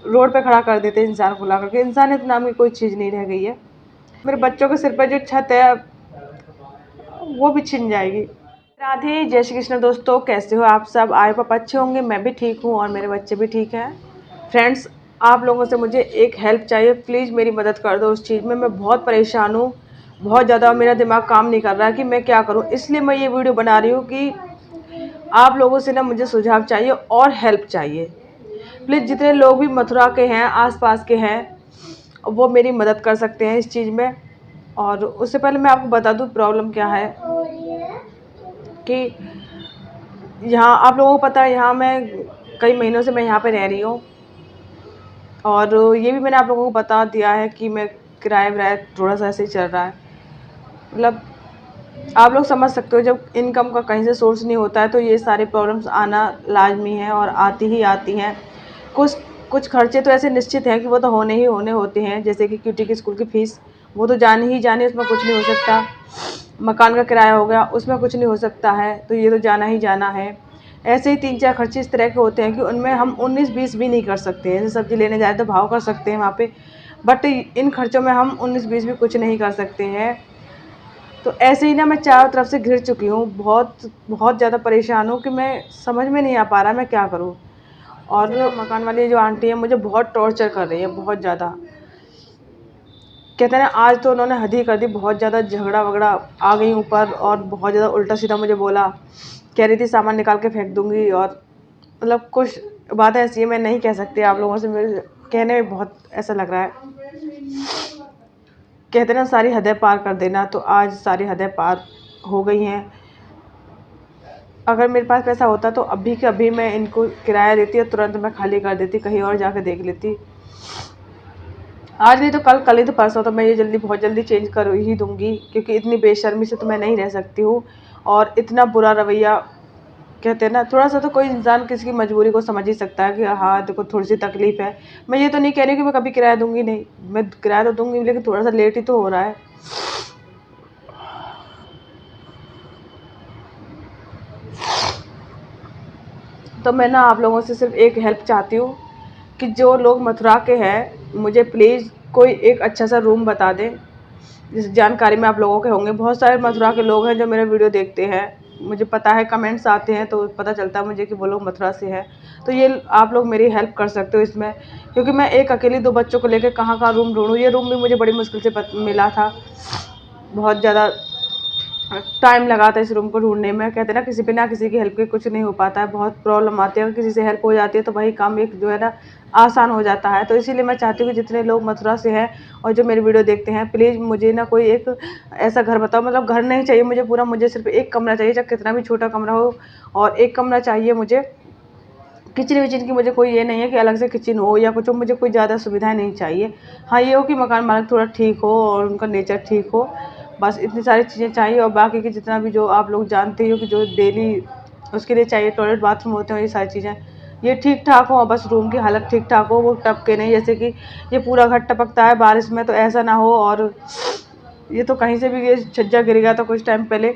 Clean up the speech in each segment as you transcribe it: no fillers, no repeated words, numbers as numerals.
Road पे खड़ा कर देते हैं इंसान को ला करके। इंसानियत नाम की कोई चीज़ नहीं रह गई है। मेरे बच्चों के सिर पर जो छत है वो भी छिन जाएगी। राधे, जय श्री कृष्ण दोस्तों, कैसे हो आप सब? आए पापा अच्छे होंगे, मैं भी ठीक हूँ और मेरे बच्चे भी ठीक हैं। फ्रेंड्स, आप लोगों से मुझे एक हेल्प चाहिए, प्लीज़ मेरी मदद कर दो उस चीज़ में। मैं बहुत परेशान हूँ, बहुत ज़्यादा मेरा दिमाग काम नहीं कर रहा है कि मैं क्या करूँ। इसलिए मैं ये वीडियो बना रही हूँ कि आप लोगों से ना मुझे सुझाव चाहिए और हेल्प चाहिए। प्लीज़ जितने लोग भी मथुरा के हैं, आसपास के हैं, वो मेरी मदद कर सकते हैं इस चीज़ में। और उससे पहले मैं आपको बता दूँ प्रॉब्लम क्या है कि यहाँ आप लोगों को पता है, यहाँ मैं कई महीनों से मैं यहाँ पे रह रही हूँ और ये भी मैंने आप लोगों को बता दिया है कि मैं किराया विराया थोड़ा सा ऐसे ही चल रहा है। मतलब आप लोग समझ सकते हो, जब इनकम का कहीं से सोर्स नहीं होता है तो ये सारी प्रॉब्लम्स आना लाजमी है और आती ही आती हैं। कुछ कुछ खर्चे तो ऐसे निश्चित हैं कि वो तो होने ही होने होते हैं, जैसे कि क्यूटी की स्कूल की फ़ीस, वो तो जानी ही जानी, उसमें कुछ नहीं हो सकता। मकान का किराया हो गया, उसमें कुछ नहीं हो सकता है, तो ये तो जाना ही जाना है। ऐसे ही 3-4 खर्चे इस तरह के होते हैं कि उनमें हम 19-20 भी नहीं कर सकते हैं। जैसे सब्ज़ी लेने जाए तो भाव कर सकते हैं वहाँ पे, बट इन खर्चों में हम 19-20 भी कुछ नहीं कर सकते हैं। तो ऐसे ही ना मैं चारों तरफ से घिर चुकी हूँ, बहुत बहुत ज़्यादा परेशान हूँ कि मैं समझ में नहीं आ पा रहा मैं क्या करूँ। और मकान वाली जो आंटी है मुझे बहुत टॉर्चर कर रही है, बहुत ज़्यादा। कहते हैं ना, आज तो उन्होंने हद ही कर दी, बहुत ज़्यादा झगड़ा वगड़ा आ गई ऊपर और बहुत ज़्यादा उल्टा सीधा मुझे बोला। कह रही थी सामान निकाल के फेंक दूंगी, और मतलब कुछ बात ऐसी है मैं नहीं कह सकती आप लोगों से, मेरे कहने में बहुत ऐसा लग रहा है। कहते ना सारी हदें पार कर देना, तो आज सारी हदें पार हो गई हैं। अगर मेरे पास पैसा होता तो अभी के अभी मैं इनको किराया देती और तुरंत मैं खाली कर देती, कहीं और जाकर देख लेती। आज नहीं तो कल, कल ही तो परसों, तो मैं ये जल्दी बहुत जल्दी चेंज कर ही दूंगी, क्योंकि इतनी बेशर्मी से तो मैं नहीं रह सकती हूँ। और इतना बुरा रवैया, कहते हैं ना, थोड़ा सा तो कोई इंसान किसी की मजबूरी को समझ ही सकता है कि हाँ देखो थोड़ी सी तकलीफ है। मैं ये तो नहीं कह रही कि मैं कभी किराया दूंगी नहीं, मैं किराया तो दूंगी, लेकिन थोड़ा सा लेट ही तो हो रहा है। तो मैं ना आप लोगों से सिर्फ एक हेल्प चाहती हूँ कि जो लोग मथुरा के हैं, मुझे प्लीज़ कोई एक अच्छा सा रूम बता दें। जिस जानकारी में आप लोगों के होंगे, बहुत सारे मथुरा के लोग हैं जो मेरे वीडियो देखते हैं, मुझे पता है, कमेंट्स आते हैं तो पता चलता है मुझे कि वो लोग मथुरा से हैं। तो ये आप लोग मेरी हेल्प कर सकते हो इसमें, क्योंकि मैं एक अकेली 2 बच्चों को लेकर कहाँ कहाँ रूम ढूंढूँ। ये रूम भी मुझे बड़ी मुश्किल से मिला था, बहुत ज़्यादा टाइम लगा था इस रूम को ढूंढने में। कहते हैं ना, किसी बिना किसी की हेल्प के कुछ नहीं हो पाता है, बहुत प्रॉब्लम आती है। अगर किसी से हेल्प हो जाती है तो वही काम एक जो है ना आसान हो जाता है। तो इसीलिए मैं चाहती हूँ कि जितने लोग मथुरा से हैं और जो मेरी वीडियो देखते हैं, प्लीज़ मुझे ना कोई एक ऐसा घर बताओ। मतलब घर नहीं चाहिए मुझे पूरा, मुझे सिर्फ एक कमरा चाहिए, चाहे कितना भी छोटा कमरा हो, और एक कमरा चाहिए मुझे। किचन विचन की मुझे कोई ये नहीं है कि अलग से किचन हो या कुछ हो, मुझे कोई ज़्यादा सुविधाएं नहीं चाहिए। हाँ, ये हो कि मकान मालिक थोड़ा ठीक हो और उनका नेचर ठीक हो, बस इतनी सारी चीज़ें चाहिए। और बाकी की जितना भी जो आप लोग जानते हो कि जो डेली उसके लिए चाहिए, टॉयलेट बाथरूम होते हैं, ये सारी चीज़ें ये ठीक ठाक हो। बस रूम की हालत ठीक ठाक हो, वो टपके नहीं, जैसे कि ये पूरा घर टपकता है बारिश में, तो ऐसा ना हो। और ये तो कहीं से भी ये छज्जा गिर गया था कुछ टाइम पहले,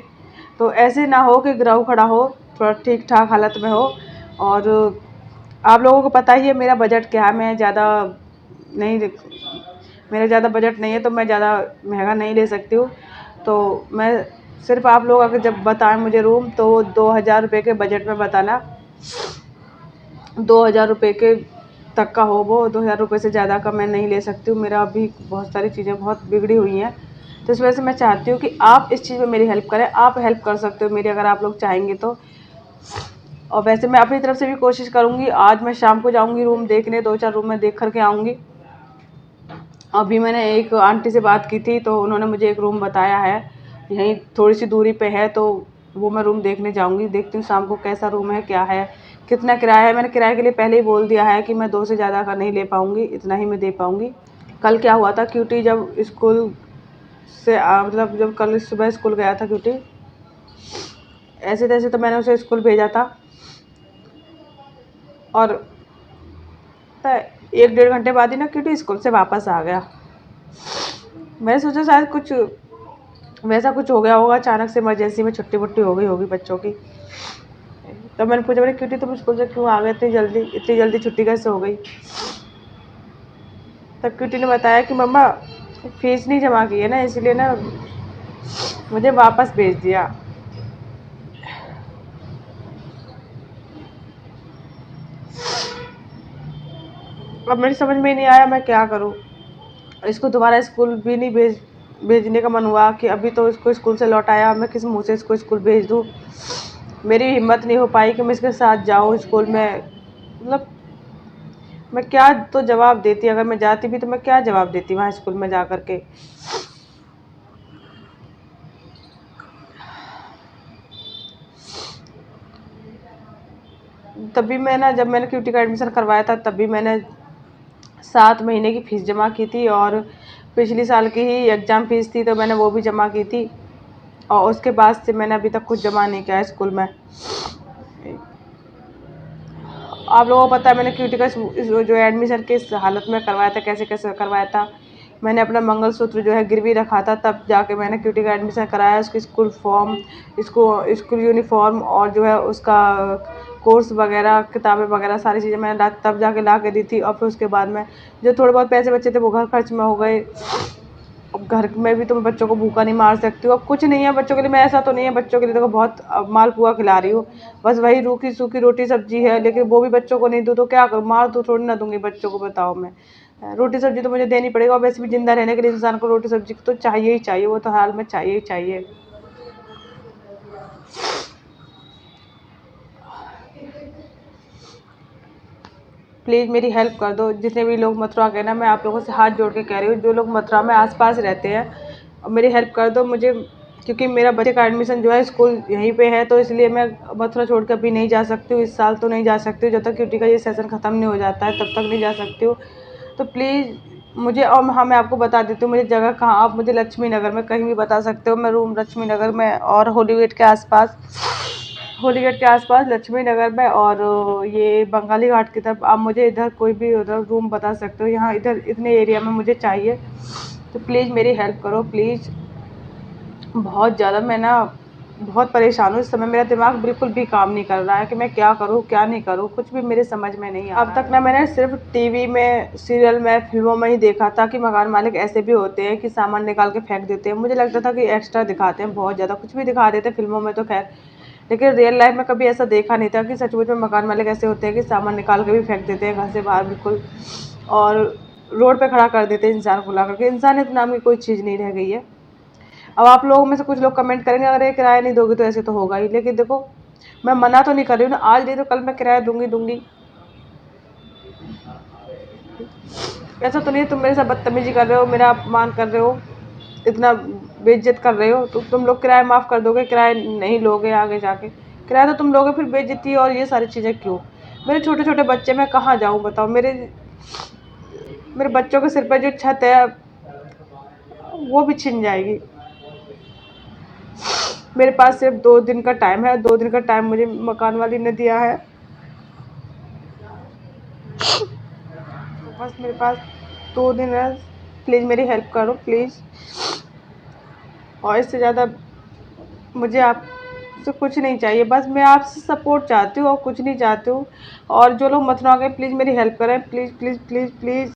तो ऐसे ना हो कि गिराव खड़ा हो, थोड़ा ठीक ठाक हालत में हो। और आप लोगों को पता ही है मेरा बजट क्या है, मैं ज़्यादा नहीं, मेरा ज़्यादा बजट नहीं है, तो मैं ज़्यादा महंगा नहीं ले सकती हूँ। तो मैं सिर्फ, आप लोग अगर जब बताएं मुझे रूम, तो 2000 रुपये के बजट में बताना, 2000 रुपये के तक का हो वो। 2000 रुपये से ज़्यादा का मैं नहीं ले सकती हूँ, मेरा अभी बहुत सारी चीज़ें बहुत बिगड़ी हुई हैं। तो इस वजह से मैं चाहती हूँ कि आप इस चीज़ में मेरी हेल्प करें। आप हेल्प कर सकते हो मेरी, अगर आप लोग चाहेंगे तो। और वैसे मैं अपनी तरफ से भी कोशिश करूँगी, आज मैं शाम को जाऊँगी रूम देखने, 2-4 रूम में देख करके आऊँगी। अभी मैंने एक आंटी से बात की थी, तो उन्होंने मुझे एक रूम बताया है, यहीं थोड़ी सी दूरी पे है, तो वो मैं रूम देखने जाऊँगी। देखती हूँ शाम को कैसा रूम है, क्या है, कितना किराया है। मैंने किराए के लिए पहले ही बोल दिया है कि मैं 2 से ज़्यादा का नहीं ले पाऊँगी, इतना ही मैं दे पाऊँगी। कल क्या हुआ था, क्यूटी जब स्कूल से मतलब जब कल सुबह स्कूल गया था क्यूटी, ऐसे तैसे तो मैंने उसे स्कूल भेजा था, और 1-1.5 घंटे बाद ही ना क्यूटी स्कूल से वापस आ गया। मैंने सोचा शायद कुछ वैसा कुछ हो गया होगा, अचानक से इमरजेंसी में छुट्टी वुट्टी हो गई होगी बच्चों की। तो मैंने पूछा, मैंने क्यूटी तुम स्कूल से क्यों आ गए इतनी जल्दी, इतनी जल्दी छुट्टी कैसे हो गई? तब क्यूटी ने बताया कि मम्मा फीस नहीं जमा की है ना, इसलिए ना मुझे वापस भेज दिया। अब मेरी समझ में ही नहीं आया मैं क्या करूँ। इसको दोबारा स्कूल भी नहीं भेजने का मन हुआ कि अभी तो इसको स्कूल से लौट आया, मैं किस मुँह से इसको स्कूल भेज दूँ। मेरी हिम्मत नहीं हो पाई कि मैं इसके साथ जाऊँ स्कूल में। मतलब मैं क्या तो जवाब देती, अगर मैं जाती भी तो मैं क्या जवाब देती वहाँ स्कूल में जा कर के। तभी मैं ना, जब मैंने क्यूटी का एडमिशन करवाया था तभी मैंने 7 महीने की फ़ीस जमा की थी, और पिछली साल की ही एग्ज़ाम फ़ीस थी तो मैंने वो भी जमा की थी, और उसके बाद से मैंने अभी तक कुछ जमा नहीं किया है स्कूल में। आप लोगों को पता है मैंने क्यूटी का जो एडमिशन किस हालत में करवाया था, कैसे कैसे करवाया था। मैंने अपना मंगलसूत्र जो है गिरवी रखा था, तब जाके मैंने क्यूटी का एडमिशन कराया। उसकी स्कूल फॉर्म, इसको स्कूल यूनिफॉर्म और जो है उसका कोर्स वगैरह, किताबें वगैरह सारी चीज़ें मैंने तब जाके ला के दी थी। और फिर उसके बाद में जो थोड़े बहुत पैसे बचे थे वो घर खर्च में हो गए। अब घर में भी तो मैं बच्चों को भूखा नहीं मार सकती हूँ। अब कुछ नहीं है बच्चों के लिए, मैं ऐसा तो नहीं है बच्चों के लिए देखो बहुत मालपुआ खिला रही हूँ, बस वही रूखी सूखी रोटी सब्जी है, लेकिन वो भी बच्चों को नहीं दूँ तो क्या करूँ, मार दूँ थोड़ी ना दूंगी बच्चों को, बताओ। मैं रोटी सब्जी तो मुझे देनी पड़ेगी, और वैसे भी जिंदा रहने के लिए इंसान को रोटी सब्जी तो चाहिए ही चाहिए, वो तो हाल में चाहिए ही चाहिए। प्लीज़ मेरी हेल्प कर दो, जितने भी लोग मथुरा के ना, मैं आप लोगों से हाथ जोड़ के कह रही हूँ, जो लोग मथुरा में आसपास रहते हैं, और मेरी हेल्प कर दो मुझे, क्योंकि मेरा बच्चे का एडमिशन जो है स्कूल यहीं पे है, तो इसलिए मैं मथुरा छोड़ कर अभी नहीं जा सकती हूँ। इस साल तो नहीं जा सकती हूँ, जब तक क्यूटी का ये सेशन ख़त्म नहीं हो जाता है तब तक नहीं जा सकती हूँ। तो प्लीज़ मुझे, और हाँ मैं आपको बता देती हूँ मुझे जगह कहाँ, आप मुझे लक्ष्मी नगर में कहीं भी बता सकते हो। मैं रूम लक्ष्मी नगर में और होली गेट के आसपास, होली गेट के आसपास लक्ष्मी नगर में, और ये बंगाली घाट की तरफ आप मुझे इधर कोई भी उधर रूम बता सकते हो। यहाँ इधर इतने एरिया में मुझे चाहिए, तो प्लीज़ मेरी हेल्प करो प्लीज़। बहुत ज़्यादा मैं ना बहुत परेशान हूँ इस समय, मेरा दिमाग बिल्कुल भी काम नहीं कर रहा है कि मैं क्या करूँ क्या नहीं करूँ, कुछ भी मेरे समझ में नहीं आ रहा है। अब तक ना मैंने सिर्फ टीवी में, सीरियल में, फिल्मों में ही देखा था कि मकान मालिक ऐसे भी होते हैं कि सामान निकाल के फेंक देते हैं। मुझे लगता था कि एक्स्ट्रा दिखाते हैं, बहुत ज़्यादा कुछ भी दिखा देते हैं फिल्मों में तो खैर, लेकिन रियल लाइफ में कभी ऐसा देखा नहीं था कि सचमुच में मकान मालिक ऐसे होते हैं कि सामान निकाल के भी फेंक देते हैं घर से बाहर बिल्कुल, और रोड पे खड़ा कर देते हैं इंसान को ला करके। इंसानियत नाम की कोई चीज़ नहीं रह गई है। अब आप लोगों में से कुछ लोग कमेंट करेंगे अरे किराया नहीं दोगे तो ऐसे तो होगा ही, लेकिन देखो मैं मना तो नहीं कर रही हूँ ना, आज नहीं तो कल मैं किराया दूंगी दूंगी। ऐसा तो नहीं तुम मेरे साथ बदतमीजी कर रहे हो, मेरा अपमान कर रहे हो, इतना बेइज्जत कर रहे हो, तो तुम लोग किराया माफ़ कर दोगे, किराया नहीं लोगे आगे जाके, किराया तो तुम लोगे, फिर बेइज्जती और ये सारी चीज़ें क्यों। मेरे छोटे छोटे बच्चे, मैं कहाँ जाऊँ बताओ। मेरे मेरे बच्चों के सिर पर जो छत है वो भी छिन जाएगी। मेरे पास सिर्फ 2 दिन का टाइम है, 2 दिन का टाइम मुझे मकान वाली ने दिया है, तो बस मेरे पास 2 दिन है। प्लीज़ मेरी हेल्प करो प्लीज़, और इससे ज़्यादा मुझे आपसे कुछ नहीं चाहिए, बस मैं आपसे सपोर्ट चाहती हूँ और कुछ नहीं चाहती हूँ। और जो लोग मथुरा गए प्लीज़ मेरी हेल्प करें, प्लीज़ प्लीज़ प्लीज़ प्लीज़।